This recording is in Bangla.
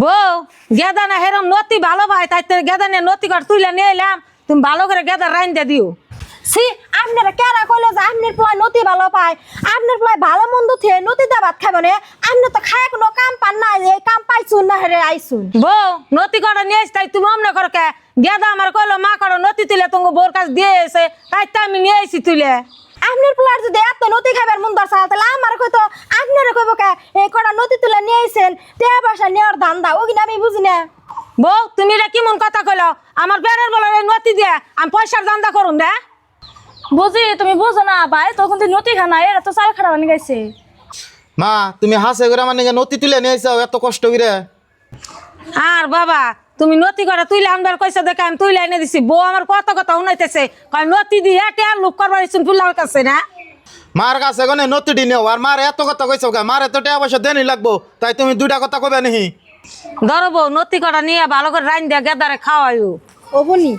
বউ গেদা না হেরম নতি ভালো ভাই তাই গেদা নিয়ে নতি কর তুইলে নিয়ে এলাম তুমি ভালো করে গেদা রাইন দিয়ে দিও। সি আপনারা কেরা কইলো যে আপনার প্লাই নতি ভালো পায়, আপনার প্লাই ভালো মন্দ থিয়ে নতিতে ভাত খাবে না। আপনি তো খায় কোনো কাম পান না, এই কাম পাইছুন না হেরে আইছুন। বউ নতি করা নিয়ে এসে তাই তুমি অমনে করো কে? গেদা আমার কইলো মা করো নতি তুলে তোমাকে বোর কাছে দিয়ে এসে তাই তো আমি নিয়ে এসি তুলে। আপনার প্লার যদি এত নতি খাবার মন দরসা তাহলে আমার কইতো আপনারা কইব কে এই কটা নতি তুলে নিয়ে আইছেন টাকা পয়সা নেওয়ার ধান্দা ওগিনা আমি বুঝি না। বউ তুমি এটা কেমন কথা কইলো? আমার বেড়ার বলে নতি দিয়ে আমি পয়সার দান্দা করুন দে। বুঝি তুমি বুঝো না ভাই, তখন তুই নতি খানা এরা তো চাল খারাপ বানি গাইছে। মা তুমি হাসে করে মানে নতি তুলে নিয়ে আইসাও এত কষ্ট করে। আর বাবা তুমি নতি করে তুইলে আনবার কইছে দেখে আমি তুইলে এনে দিছি। বউ আমার কত কথা শুনাইতেছে কয় নতি দিয়ে টেয়ার লুক করবার ইচ্ছুন ফুলার কাছে না। মার কাছে গনে নতি দি নেও আর মার এত কথা কইছো কে? মারে তো টাকা পয়সা দেনি লাগবো, তাই তুমি দুইটা কথা কইবে নাহি। ধরো বউ নতি কটা নিয়ে ভালো করে রাইন দিয়ে গেদারে খাওয়াইও। ওবনি